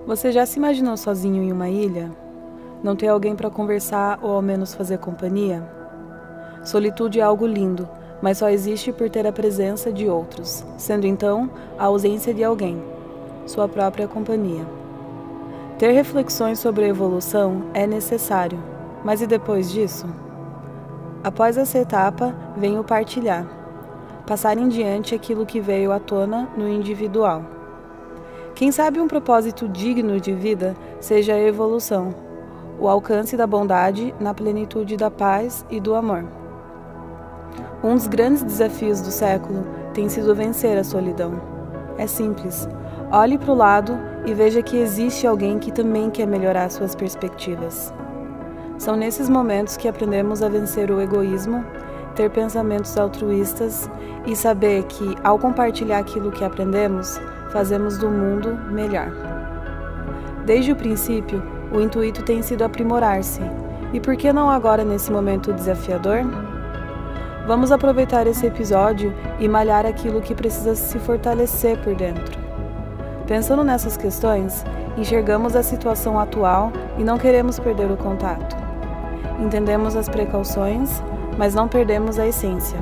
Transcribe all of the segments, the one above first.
Você já se imaginou sozinho em uma ilha? Não ter alguém para conversar ou ao menos fazer companhia? Solitude é algo lindo, mas só existe por ter a presença de outros, sendo então a ausência de alguém, sua própria companhia. Ter reflexões sobre a evolução é necessário, mas e depois disso? Após essa etapa, vem o partilhar, passar em diante aquilo que veio à tona no individual. Quem sabe um propósito digno de vida seja a evolução, o alcance da bondade na plenitude da paz e do amor. Um dos grandes desafios do século tem sido vencer a solidão. É simples. Olhe para o lado e veja que existe alguém que também quer melhorar suas perspectivas. São nesses momentos que aprendemos a vencer o egoísmo, ter pensamentos altruístas e saber que, ao compartilhar aquilo que aprendemos, fazemos do mundo melhor. Desde o princípio, o intuito tem sido aprimorar-se. E por que não agora nesse momento desafiador? Vamos aproveitar esse episódio e malhar aquilo que precisa se fortalecer por dentro. Pensando nessas questões, enxergamos a situação atual e não queremos perder o contato. Entendemos as precauções, mas não perdemos a essência.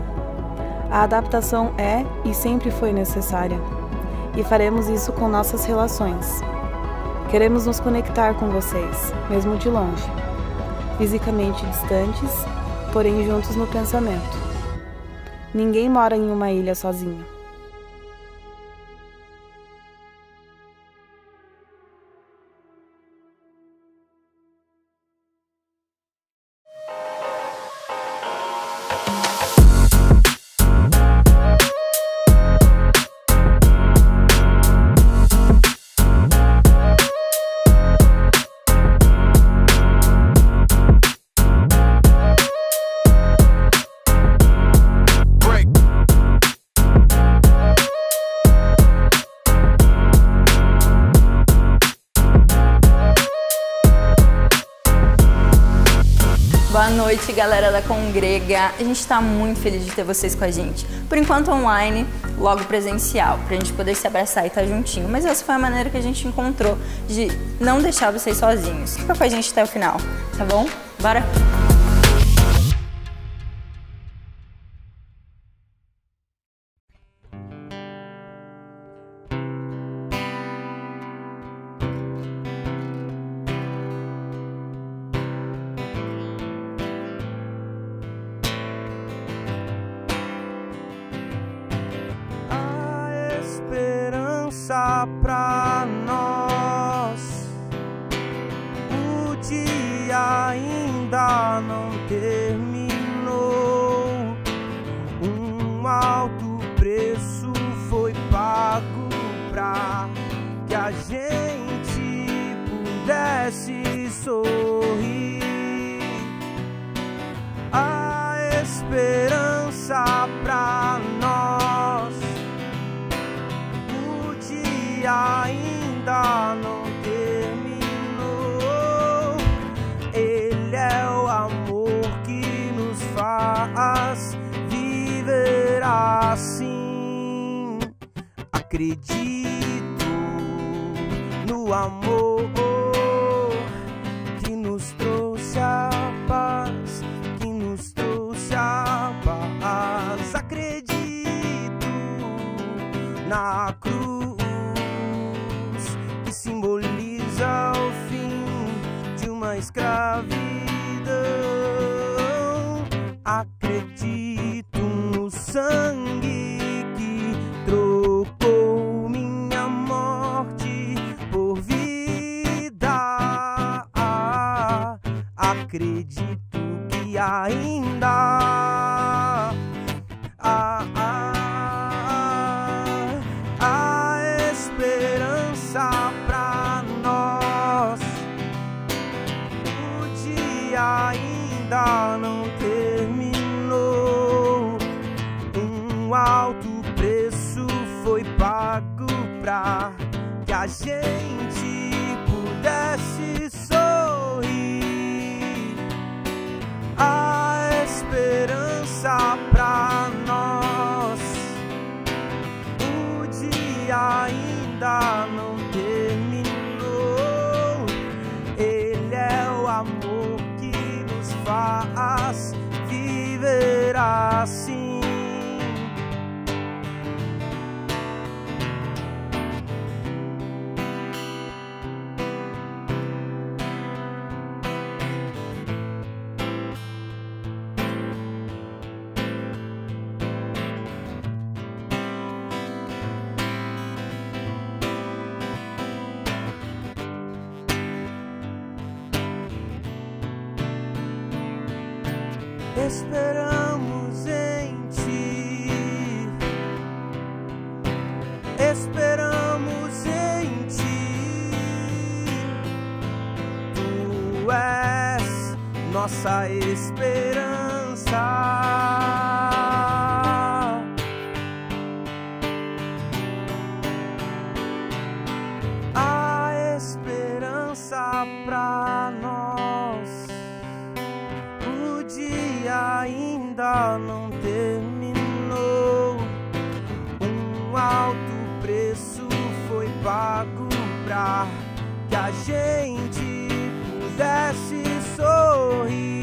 A adaptação é e sempre foi necessária. E faremos isso com nossas relações. Queremos nos conectar com vocês, mesmo de longe, fisicamente distantes, porém juntos no pensamento. Ninguém mora em uma ilha sozinho. Boa noite, galera da Congrega. A gente está muito feliz de ter vocês com a gente. Por enquanto online, logo presencial, pra gente poder se abraçar e estar juntinho. Mas essa foi a maneira que a gente encontrou de não deixar vocês sozinhos. Fica com a gente até o final, tá bom? Bora? Pra nós, o dia ainda não terminou. Um alto preço foi pago pra que a gente pudesse sorrir. A esperança pra nós, ainda não terminou. Ele é o amor que nos faz viver assim. Acredito no amor que nos trouxe a paz, que nos trouxe a paz. Acredito na cruz, simboliza o fim de uma escravidão. Acredito no sangue que trocou minha morte por vida. Acredito que ainda a esperança pra nós. O dia ainda não terminou. Um alto preço foi pago pra que a gente pudesse sorrir. A esperança pra nós. O dia ainda não terminou. faz viver assim. Esperamos em ti, esperamos em ti. Tu és nossa esperança. A esperança pra nós. O dia ainda não terminou. Um alto preço foi pago pra que a gente pudesse sorrir.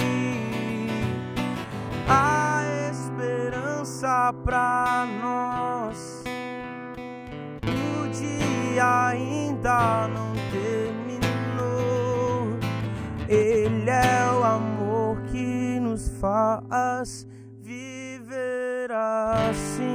A esperança pra nós. O dia ainda não terminou. Ele é o amor que nos faz viver assim.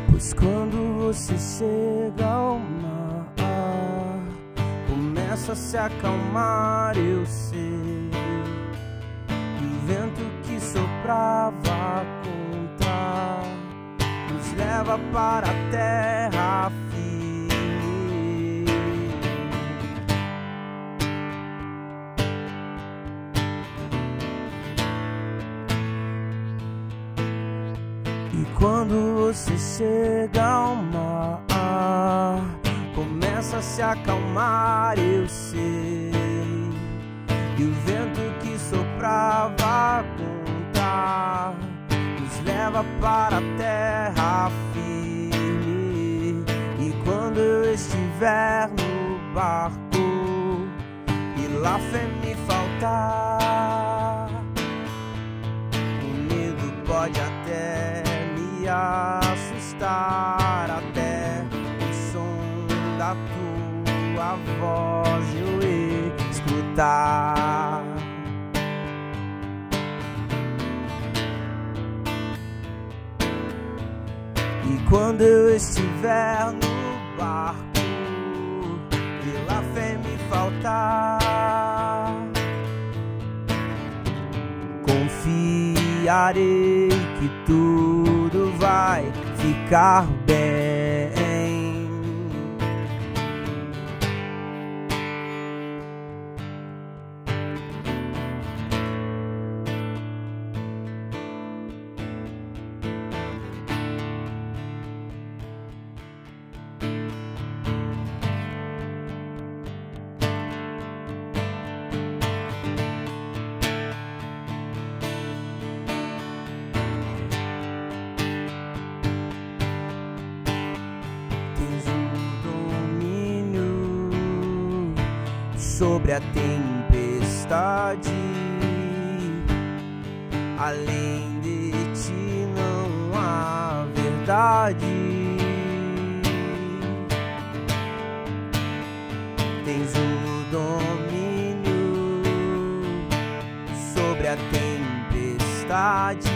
Pois quando você chega ao mar, começa a se acalmar, eu sei. E o vento que soprava contra nos leva para a terra firme. E quando você chega ao mar, começa a se acalmar, eu sei. E o vento que soprava contra nos leva para a terra firme. E quando eu estiver no barco e lá fé me faltar, o medo pode até me assustar, até o som da tua voz eu escutar. E quando eu estiver no barco e lá fé me faltar, confiarei que tudo vai ficar bem. Sobre a tempestade, além de ti não há verdade. Tens o domínio sobre a tempestade,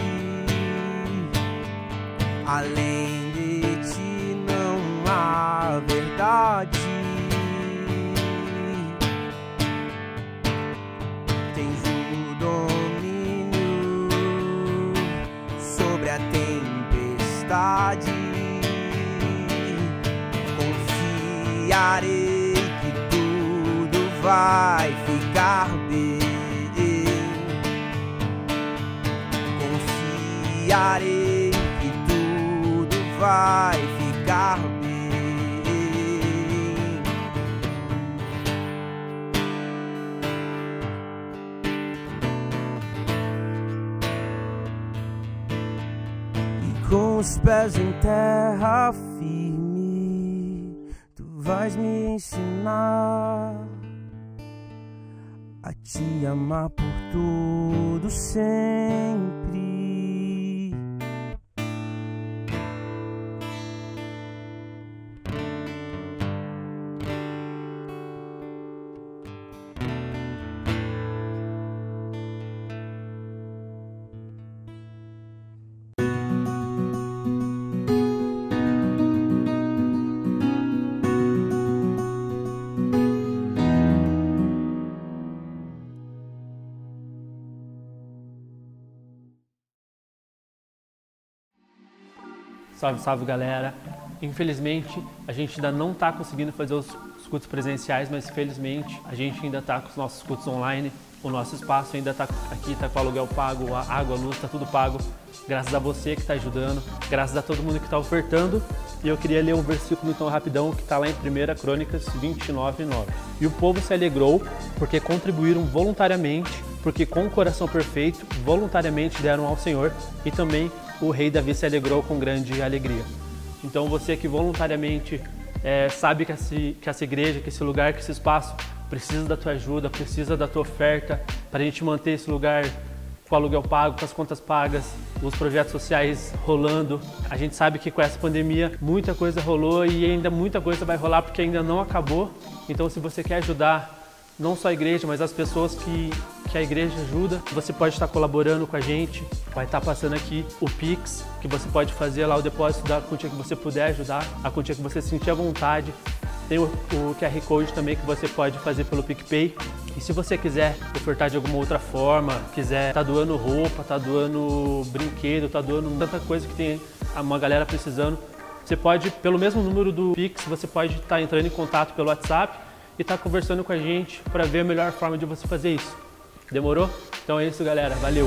além de ti não há verdade. Confiarei que tudo vai ficar bem. confiarei que tudo vai ficar bem. Com os pés em terra firme, tu vais me ensinar a te amar por tudo sempre. Salve, salve galera! Infelizmente, a gente ainda não está conseguindo fazer os cultos presenciais, mas felizmente a gente ainda está com os nossos cultos online. O nosso espaço ainda está aqui, está com o aluguel pago, a água, a luz, está tudo pago. Graças a você que está ajudando, graças a todo mundo que está ofertando. E eu queria ler um versículo então rapidão que está lá em 1 Crônicas 29:9. E o povo se alegrou porque contribuíram voluntariamente, porque com o coração perfeito, voluntariamente deram ao Senhor, e também o rei Davi se alegrou com grande alegria. Então você que voluntariamente sabe que essa igreja, que esse lugar, que esse espaço precisa da tua ajuda, precisa da tua oferta, para a gente manter esse lugar com o aluguel pago, com as contas pagas, os projetos sociais rolando. A gente sabe que com essa pandemia muita coisa rolou e ainda muita coisa vai rolar porque ainda não acabou. Então se você quer ajudar não só a igreja, mas as pessoas que a igreja ajuda, você pode estar colaborando com a gente. Vai estar passando aqui o Pix, que você pode fazer lá o depósito da quantia que você puder ajudar, a quantia que você sentir à vontade. Tem o QR Code também que você pode fazer pelo PicPay. E se você quiser ofertar de alguma outra forma, quiser tá doando roupa, tá doando brinquedo, tá doando tanta coisa que tem uma galera precisando, você pode, pelo mesmo número do Pix, você pode estar entrando em contato pelo WhatsApp e estar conversando com a gente para ver a melhor forma de você fazer isso. Demorou? Então é isso, galera. Valeu!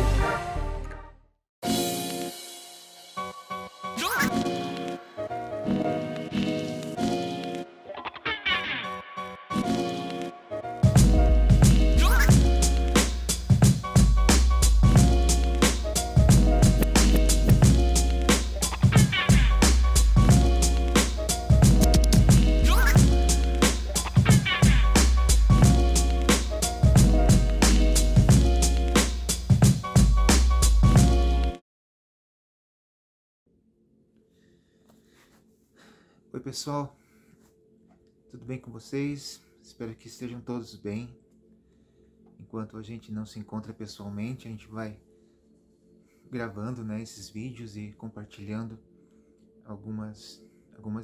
Oi pessoal, tudo bem com vocês? Espero que estejam todos bem. Enquanto a gente não se encontra pessoalmente, a gente vai gravando, esses vídeos e compartilhando algumas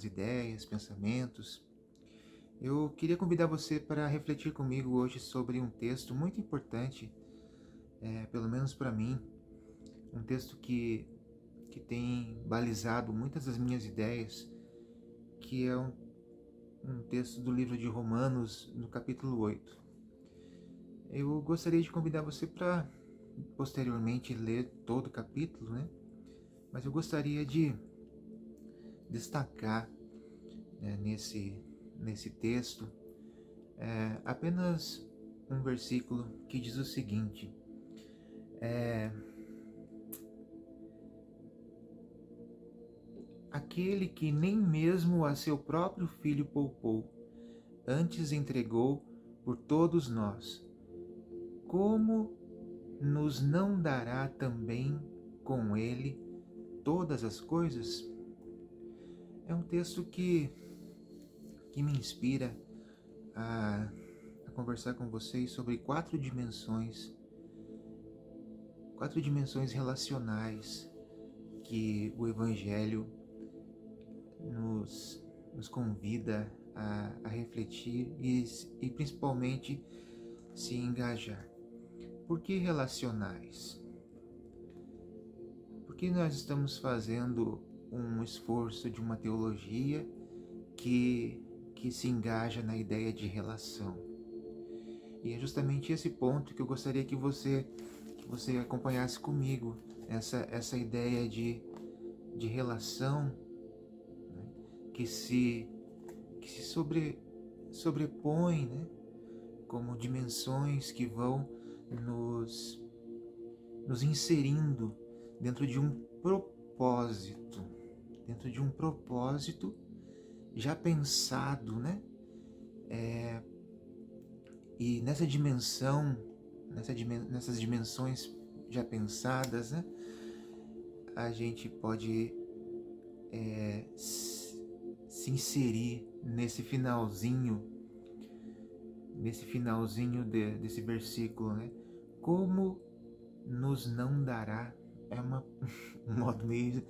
ideias, pensamentos. Eu queria convidar você para refletir comigo hoje sobre um texto muito importante, pelo menos para mim, um texto que tem balizado muitas das minhas ideias, que é um texto do livro de Romanos, no capítulo 8. Eu gostaria de convidar você para posteriormente ler todo o capítulo, mas eu gostaria de destacar nesse texto apenas um versículo que diz o seguinte: aquele que nem mesmo a seu próprio filho poupou, antes entregou por todos nós, como nos não dará também com ele todas as coisas? É um texto que me inspira a conversar com vocês sobre quatro dimensões relacionais que o Evangelho nos convida a refletir e principalmente se engajar. Por que relacionais? Porque nós estamos fazendo um esforço de uma teologia que se engaja na ideia de relação. E é justamente esse ponto que eu gostaria que você acompanhasse comigo essa ideia de relação, né, que se sobrepõe, né, como dimensões que vão nos inserindo dentro de um propósito, já pensado, né? E nessas dimensões já pensadas, né, a gente pode se inserir nesse finalzinho desse versículo, né? Como nos não dará, um modo meio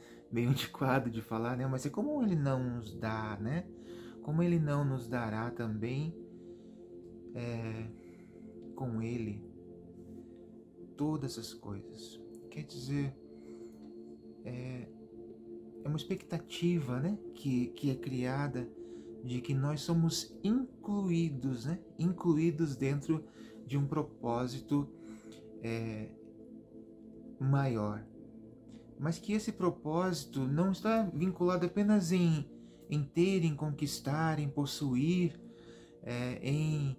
antiquado de falar, né? Mas é como ele não nos dá, né? Como ele não nos dará também com ele todas as coisas. Quer dizer, é uma expectativa, né, que é criada de que nós somos incluídos, né, incluídos dentro de um propósito maior, mas que esse propósito não está vinculado apenas em ter, em conquistar, em possuir, em,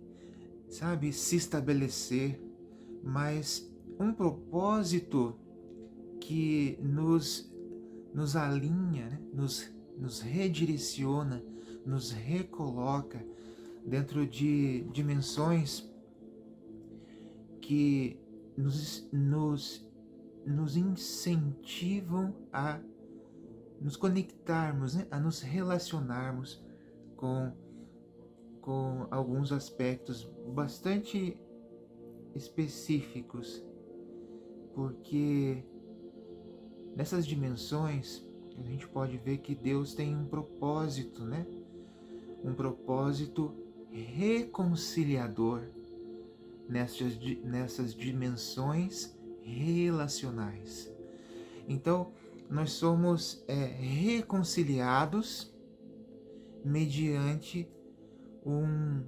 sabe, se estabelecer, mas um propósito que nos alinha, né? nos redireciona, nos recoloca dentro de dimensões que nos incentivam a nos conectarmos, né? A nos relacionarmos com alguns aspectos bastante específicos, porque nessas dimensões a gente pode ver que Deus tem um propósito, né? Um propósito reconciliador nessas dimensões relacionais. Então, nós somos reconciliados mediante um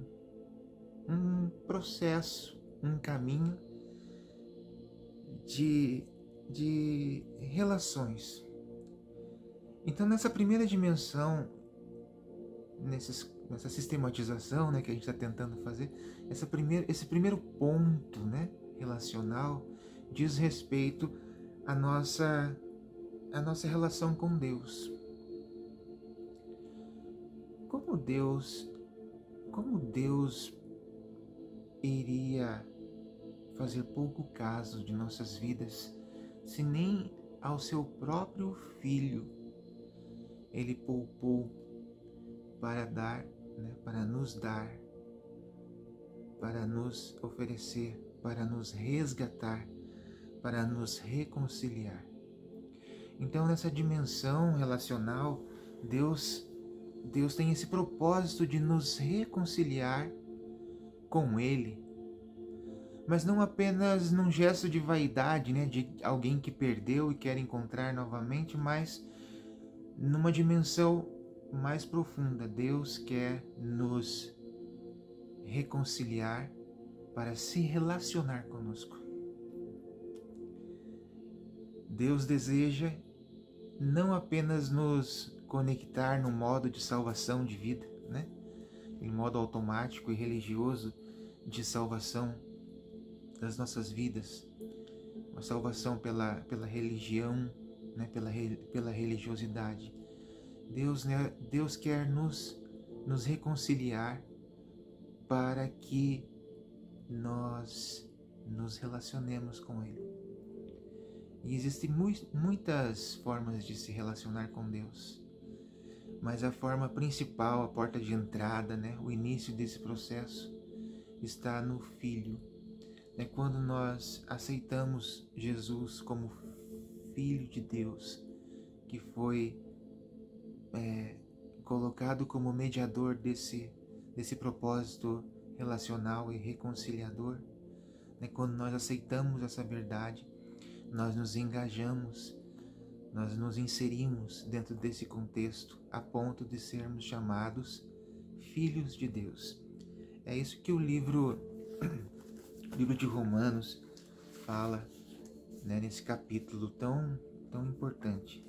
processo, um caminho de relações. Então, nessa primeira dimensão, nessa sistematização, né, que a gente está tentando fazer, esse primeiro ponto, né, relacional diz respeito à nossa relação com Deus. Como Deus iria fazer pouco caso de nossas vidas se nem ao seu próprio Filho Ele poupou para dar, né, para nos dar, para nos oferecer, para nos resgatar, para nos reconciliar. Então, nessa dimensão relacional, Deus tem esse propósito de nos reconciliar com Ele, mas não apenas num gesto de vaidade, né, de alguém que perdeu e quer encontrar novamente, mas numa dimensão mais profunda. Deus quer nos reconciliar para se relacionar conosco. Deus deseja não apenas nos conectar no modo de salvação de vida, né? Em modo automático e religioso de salvação das nossas vidas, uma salvação pela religião, né? pela religiosidade. Deus quer nos reconciliar para que nós nos relacionemos com Ele. E existem muitas formas de se relacionar com Deus, mas a forma principal, a porta de entrada, né, o início desse processo está no Filho. É quando nós aceitamos Jesus como Filho de Deus, que foi colocado como mediador desse propósito relacional e reconciliador. Né? Quando nós aceitamos essa verdade, nós nos engajamos, nós nos inserimos dentro desse contexto a ponto de sermos chamados filhos de Deus. É isso que o livro de Romanos fala né, nesse capítulo tão importante.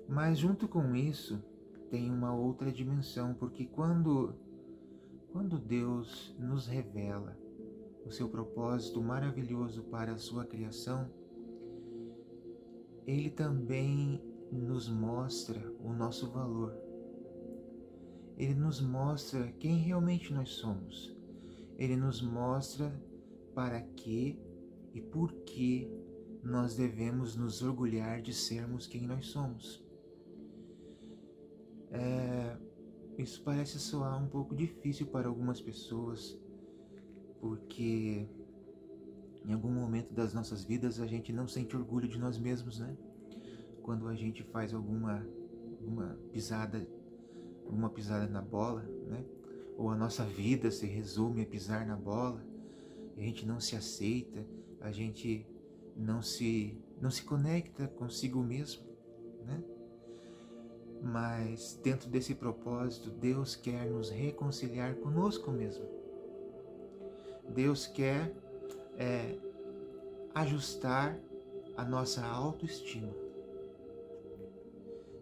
Mas junto com isso tem uma outra dimensão, porque quando Deus nos revela o seu propósito maravilhoso para a sua criação, Ele também nos mostra o nosso valor. Ele nos mostra quem realmente nós somos. Ele nos mostra para que e por que nós devemos nos orgulhar de sermos quem nós somos. Isso parece soar um pouco difícil para algumas pessoas, porque em algum momento das nossas vidas a gente não sente orgulho de nós mesmos, né? Quando a gente faz alguma pisada na bola, né? Ou a nossa vida se resume a pisar na bola, a gente não se aceita, a gente não se conecta consigo mesmo, né? Mas dentro desse propósito, Deus quer nos reconciliar conosco mesmo. Deus quer ajustar a nossa autoestima.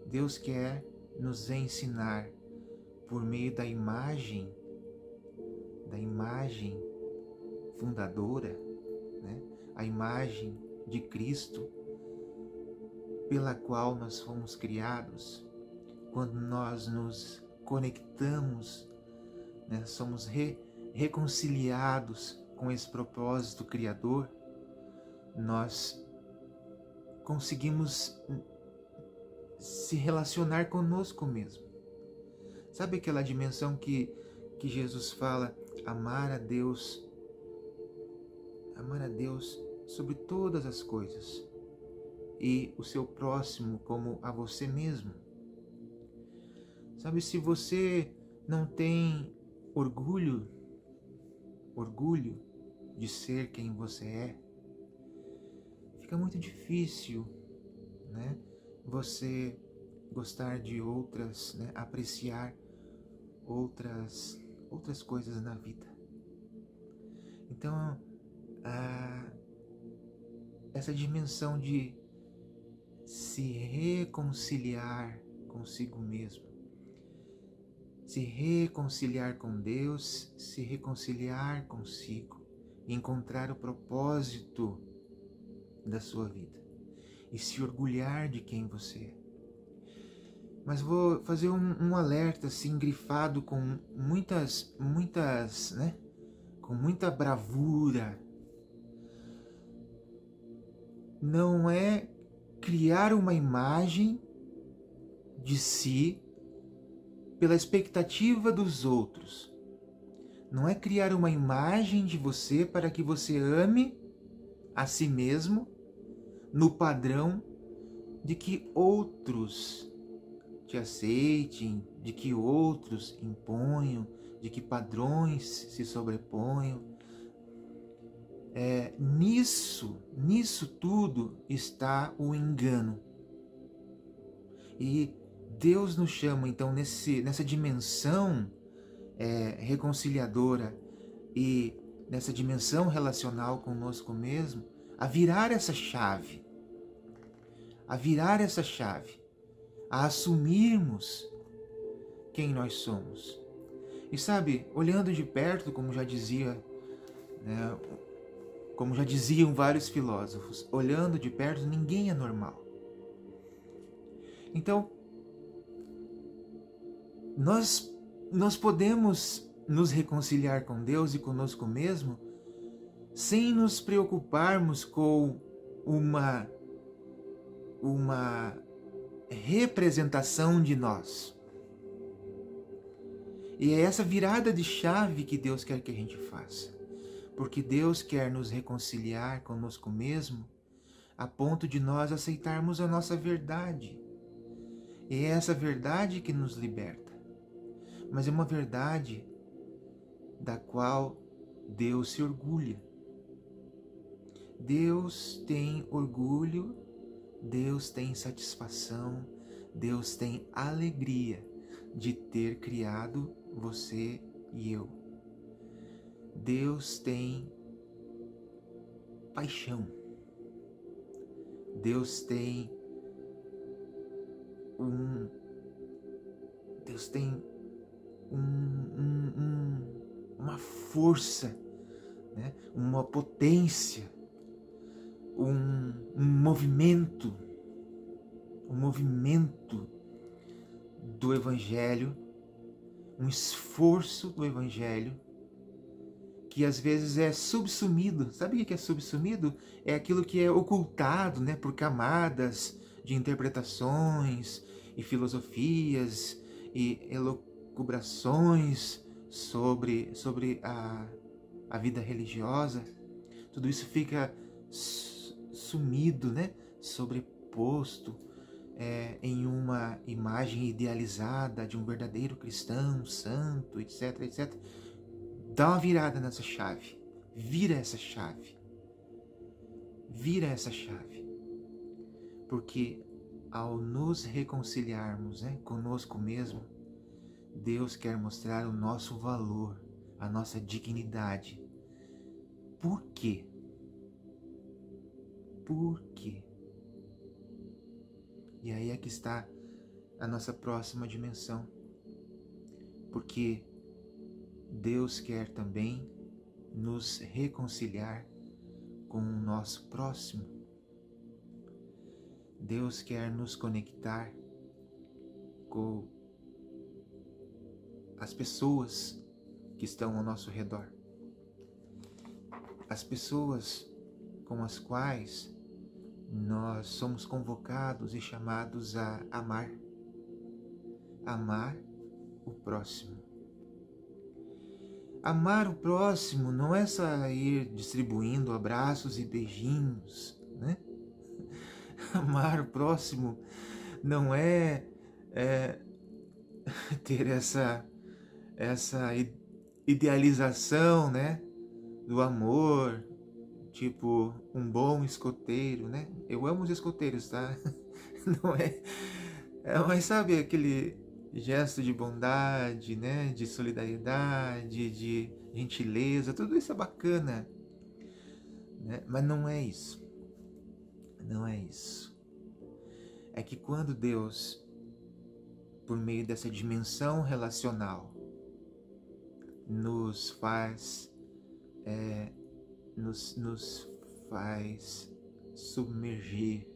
Deus quer nos ensinar por meio da imagem fundadora, né? A imagem de Cristo, pela qual nós fomos criados. Quando nós nos conectamos, né, somos reconciliados com esse propósito criador, nós conseguimos se relacionar conosco mesmo. Sabe aquela dimensão que Jesus fala, amar a Deus sobre todas as coisas e o seu próximo como a você mesmo? Sabe, se você não tem orgulho de ser quem você é, fica muito difícil, né, você gostar de outras, né, apreciar outras coisas na vida. Então, essa dimensão de se reconciliar consigo mesmo, se reconciliar com Deus, se reconciliar consigo, encontrar o propósito da sua vida e se orgulhar de quem você é. Mas vou fazer um alerta assim, grifado com muitas, né, com muita bravura. Não é criar uma imagem de si pela expectativa dos outros. Não é criar uma imagem de você para que você ame a si mesmo no padrão de que outros te aceitem, de que outros imponham, de que padrões se sobreponham. Nisso tudo está o engano. E Deus nos chama, então, nessa dimensão reconciliadora e nessa dimensão relacional conosco mesmo, a virar essa chave, a assumirmos quem nós somos. E sabe, olhando de perto, como já diziam vários filósofos, olhando de perto, ninguém é normal. Então, nós podemos nos reconciliar com Deus e conosco mesmo sem nos preocuparmos com uma representação de nós. E é essa virada de chave que Deus quer que a gente faça. Porque Deus quer nos reconciliar conosco mesmo a ponto de nós aceitarmos a nossa verdade. E é essa verdade que nos liberta. Mas é uma verdade da qual Deus se orgulha. Deus tem orgulho, Deus tem satisfação, Deus tem alegria de ter criado você e eu. Deus tem paixão Deus tem uma força, né? Uma potência, um movimento do Evangelho, um esforço do Evangelho que às vezes é subsumido. Sabe o que é subsumido? É aquilo que é ocultado, né, por camadas de interpretações e filosofias e elucubrações sobre a vida religiosa. Tudo isso fica sumido, né, sobreposto em uma imagem idealizada de um verdadeiro cristão, santo, etc, etc. Dá uma virada nessa chave. Vira essa chave. Vira essa chave. Porque ao nos reconciliarmos, né, conosco mesmo, Deus quer mostrar o nosso valor, a nossa dignidade. Por quê? Por quê? E aí é que está a nossa próxima dimensão. Porque Deus quer também nos reconciliar com o nosso próximo. Deus quer nos conectar com as pessoas que estão ao nosso redor. As pessoas com as quais nós somos convocados e chamados a amar. Amar o próximo. Amar o próximo não é só ir distribuindo abraços e beijinhos, né? Amar o próximo não é ter essa idealização, né, do amor, tipo um bom escoteiro, né? Eu amo os escoteiros, tá? Não mas sabe aquele gesto de bondade, né, de solidariedade, de gentileza, tudo isso é bacana, né? Mas não é isso. Não é isso. É que quando Deus, por meio dessa dimensão relacional, nos faz submergir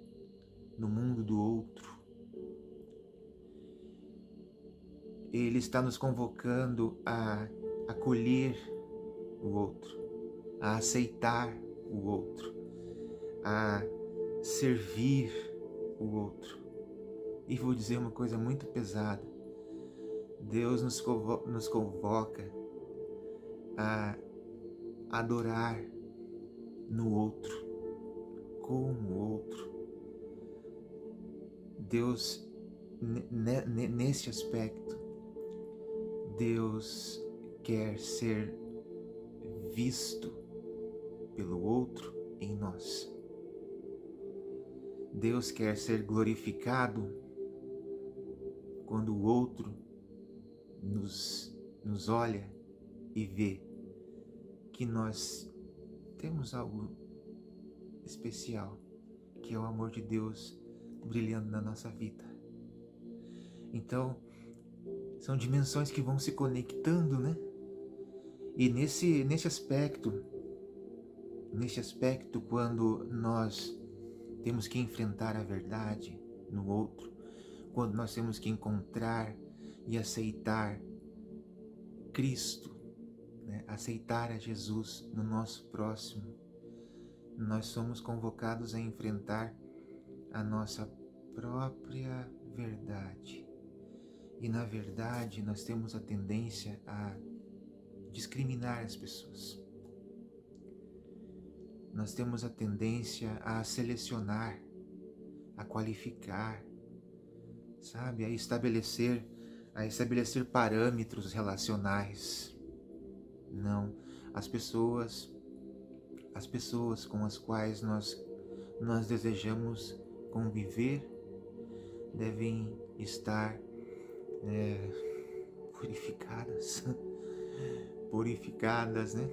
no mundo do outro, Ele está nos convocando a acolher o outro, a aceitar o outro, a servir o outro. E vou dizer uma coisa muito pesada. Deus nos convoca a adorar no outro, com o outro. Deus, nesse aspecto, Deus quer ser visto pelo outro em nós. Deus quer ser glorificado quando o outro nos olha e vê que nós temos algo especial, que é o amor de Deus brilhando na nossa vida. Então, são dimensões que vão se conectando, né? E nesse aspecto, quando nós temos que enfrentar a verdade no outro, quando nós temos que encontrar e aceitar Cristo, né? Aceitar a Jesus no nosso próximo, nós somos convocados a enfrentar a nossa própria verdade. E na verdade nós temos a tendência a discriminar as pessoas. Nós temos a tendência a selecionar, a qualificar, sabe, a estabelecer parâmetros relacionais. Não, as pessoas com as quais nós desejamos conviver devem estar purificadas, né?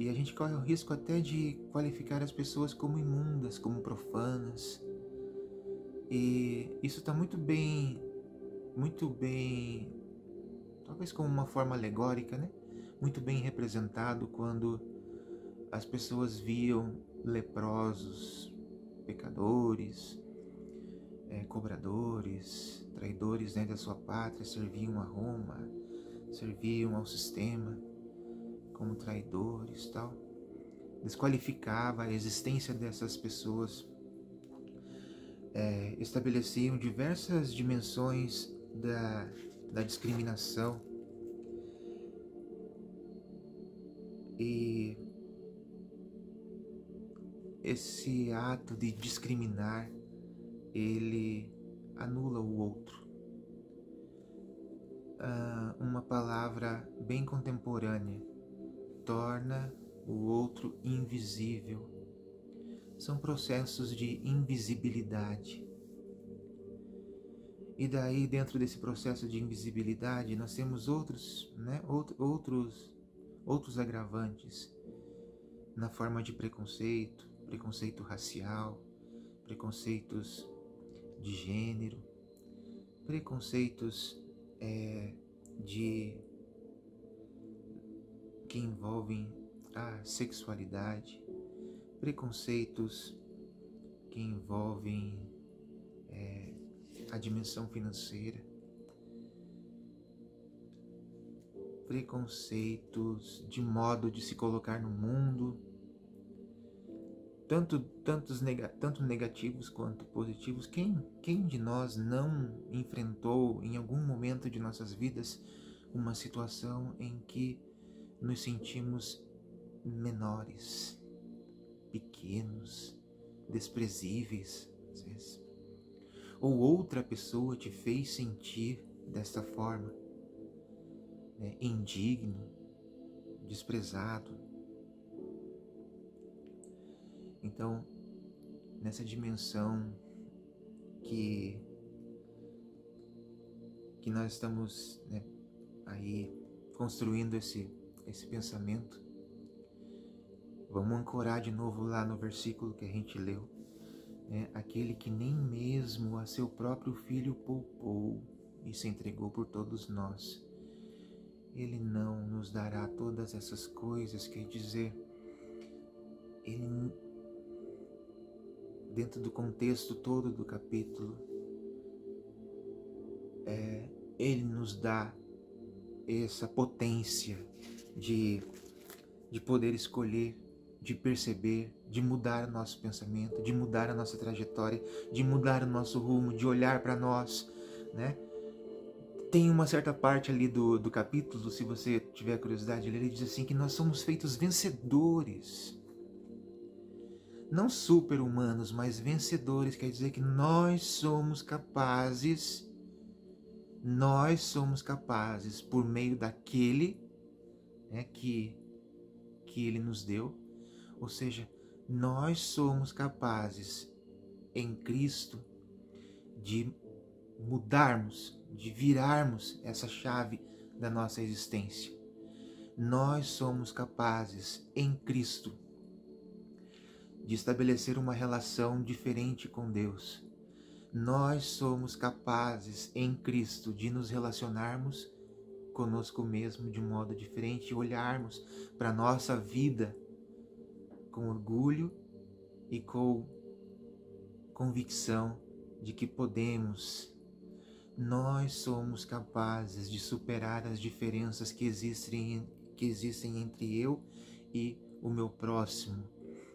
E a gente corre o risco até de qualificar as pessoas como imundas, como profanas. E isso está muito bem, talvez como uma forma alegórica, né? Muito bem representado quando as pessoas viam leprosos, pecadores, cobradores, traidores, né, da sua pátria, serviam a Roma, serviam ao sistema como traidores, tal. Desqualificava a existência dessas pessoas, estabeleciam diversas dimensões da discriminação. E esse ato de discriminar, ele anula o outro. Uma palavra bem contemporânea, torna o outro invisível. São processos de invisibilidade. E daí, dentro desse processo de invisibilidade, nós temos outros agravantes na forma de preconceito racial, preconceitos de gênero, preconceitos que envolvem a sexualidade, preconceitos que envolvem a dimensão financeira, preconceitos de modo de se colocar no mundo, tanto negativos quanto positivos. Quem de nós não enfrentou em algum momento de nossas vidas uma situação em que nos sentimos menores, pequenos, desprezíveis, às vezes? Ou outra pessoa te fez sentir desta forma, né? Indigno, desprezado. Então, nessa dimensão que nós estamos, né, aí construindo esse pensamento, vamos ancorar de novo lá no versículo que a gente leu, né? Aquele que nem mesmo a seu próprio filho poupou e se entregou por todos nós, ele não nos dará todas essas coisas. Quer dizer, ele, dentro do contexto todo do capítulo, ele nos dá essa potência de poder escolher, de perceber, de mudar o nosso pensamento, de mudar a nossa trajetória, de mudar o nosso rumo, de olhar para nós, né? Tem uma certa parte ali do capítulo, se você tiver curiosidade, ele diz assim que nós somos feitos vencedores. Não super-humanos, mas vencedores. Quer dizer que nós somos capazes, por meio daquele, né, que ele nos deu. Ou seja, nós somos capazes em Cristo de mudarmos, de virarmos essa chave da nossa existência. Nós somos capazes em Cristo de estabelecer uma relação diferente com Deus. Nós somos capazes em Cristo de nos relacionarmos conosco mesmo de um modo diferente, olharmos para a nossa vida com orgulho e com convicção de que podemos. Nós somos capazes de superar as diferenças que existem entre eu e o meu próximo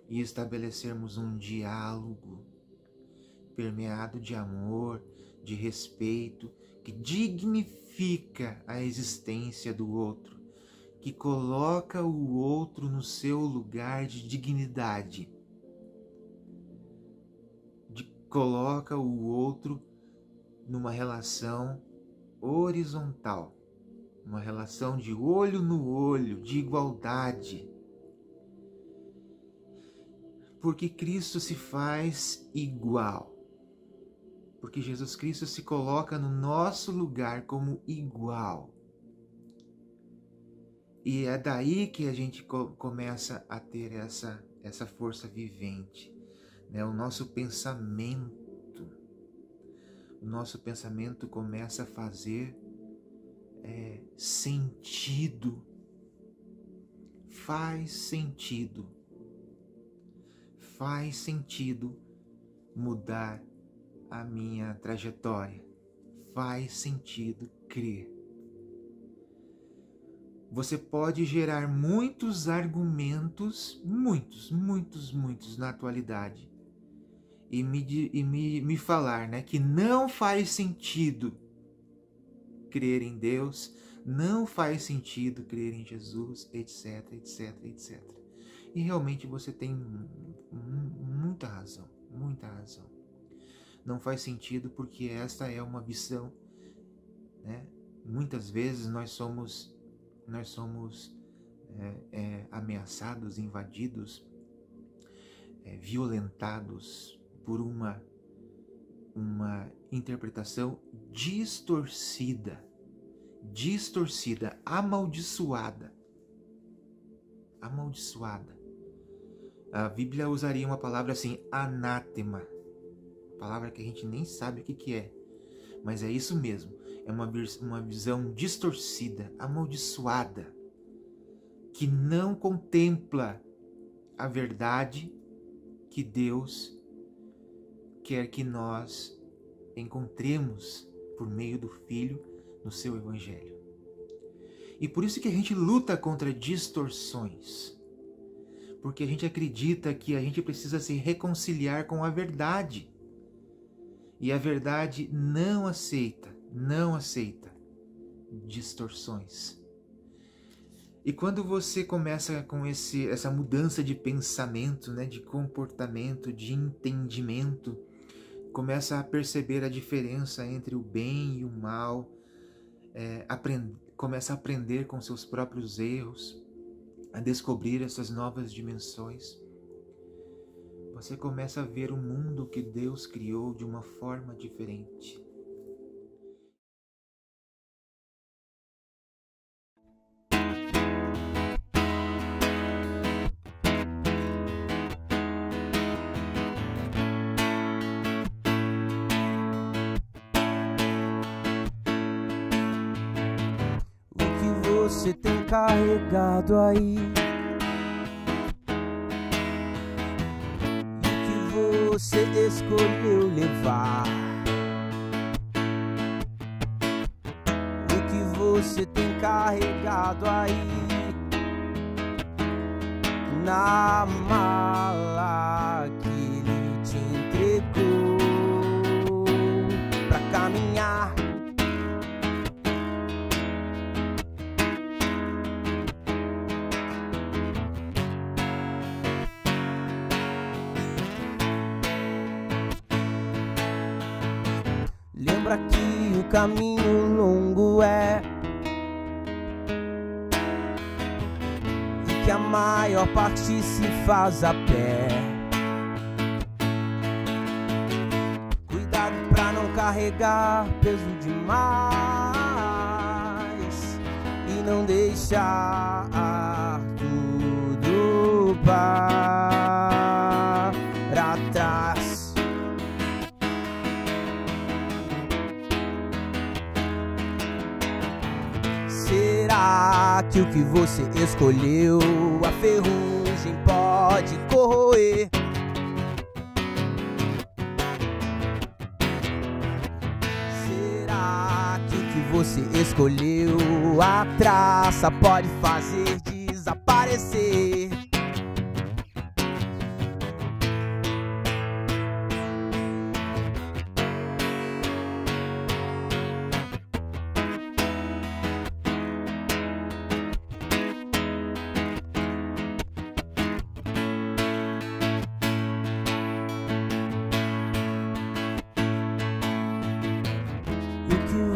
e estabelecermos um diálogo permeado de amor, de respeito, que dignifica a existência do outro, que coloca o outro no seu lugar de dignidade, coloca o outro numa relação horizontal, uma relação de olho no olho, de igualdade. Porque Cristo se faz igual. Porque Jesus Cristo se coloca no nosso lugar como igual. E é daí que a gente começa a ter essa força vivente, né? O nosso pensamento começa a fazer sentido. Faz sentido mudar a minha trajetória. Faz sentido crer. Você pode gerar muitos argumentos, muitos na atualidade, e me falar, né, que não faz sentido crer em Deus, não faz sentido crer em Jesus, etc. E realmente você tem muita razão. Não faz sentido porque esta é uma visão, né? Muitas vezes nós somos ameaçados, invadidos, violentados por uma interpretação distorcida, amaldiçoada. A Bíblia usaria uma palavra assim, anátema, palavra que a gente nem sabe o que é, mas é isso mesmo. É uma visão distorcida, amaldiçoada, que não contempla a verdade que Deus quer que nós encontremos por meio do Filho no seu Evangelho. E por isso que a gente luta contra distorções, porque a gente acredita que a gente precisa se reconciliar com a verdade. E a verdade não aceita distorções. E quando você começa com essa mudança de pensamento, né, de comportamento, de entendimento, começa a perceber a diferença entre o bem e o mal, começa a aprender com seus próprios erros, a descobrir essas novas dimensões. Você começa a ver o mundo que Deus criou de uma forma diferente. O que você tem carregado aí? Você escolheu levar. O que você tem carregado aí na mala que ele te entregou pra caminhar. Lembra que o caminho longo é, e que a maior parte se faz a pé. Cuidado pra não carregar peso demais e não deixar tudo para trás. Será que o que você escolheu a ferrugem pode corroer? Será que o que você escolheu a traça pode fazer desaparecer?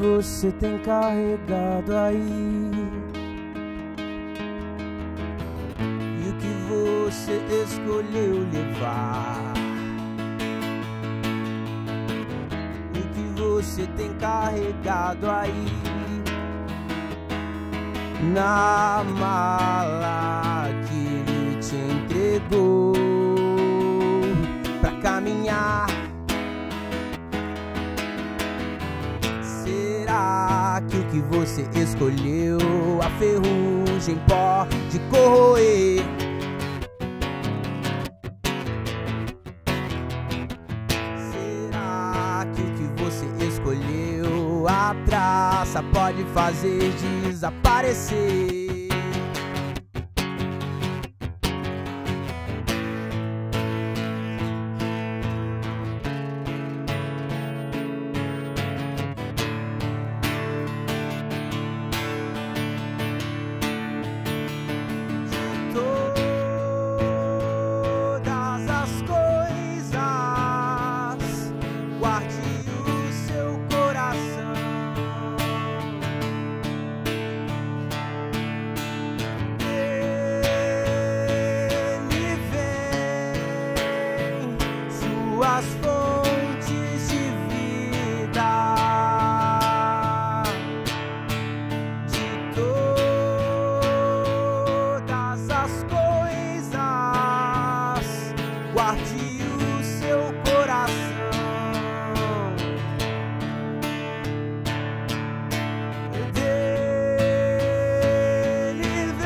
Você tem carregado aí, e o que você escolheu levar. O que você tem carregado aí na mala que ele te entregou pra caminhar. Será que o que você escolheu a ferrugem pode corroer? Será que o que você escolheu a traça pode fazer desaparecer? As fontes de vida de todas as coisas, guarde o seu coração. Dele vem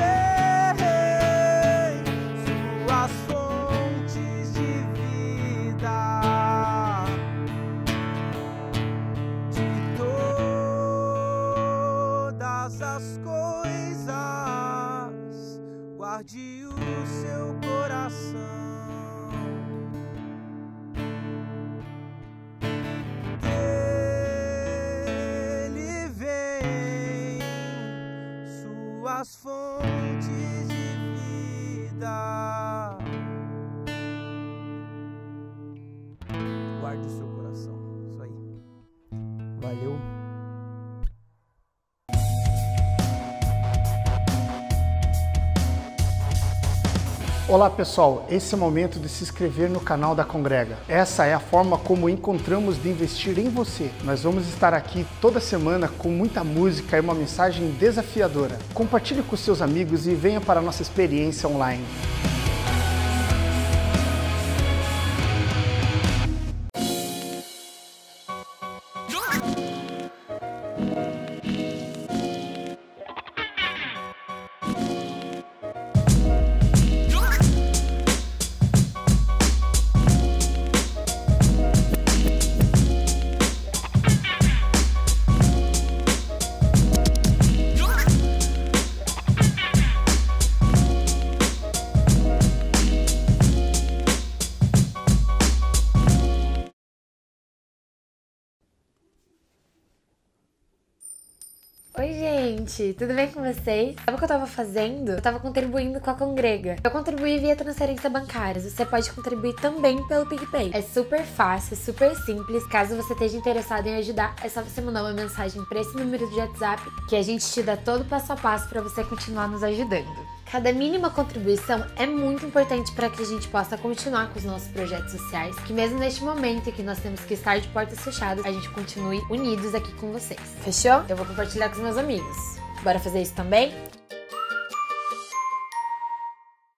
suas fontes de vida. As coisas, guarde o seu coração. Dele vem suas fontes de vida. Guarde o seu coração. Isso aí. Valeu. Olá pessoal, esse é o momento de se inscrever no canal da Congrega. Essa é a forma como encontramos de investir em você. Nós vamos estar aqui toda semana com muita música e uma mensagem desafiadora. Compartilhe com seus amigos e venha para a nossa experiência online. Oi gente, tudo bem com vocês? Sabe o que eu tava fazendo? Eu tava contribuindo com a Congrega. Eu contribuí via transferência bancária, você pode contribuir também pelo PicPay. É super fácil, super simples. Caso você esteja interessado em ajudar, é só você mandar uma mensagem para esse número de WhatsApp que a gente te dá todo o passo a passo para você continuar nos ajudando. Cada mínima contribuição é muito importante para que a gente possa continuar com os nossos projetos sociais, que mesmo neste momento em que nós temos que estar de portas fechadas, a gente continue unidos aqui com vocês. Fechou? Eu vou compartilhar com os meus amigos. Bora fazer isso também?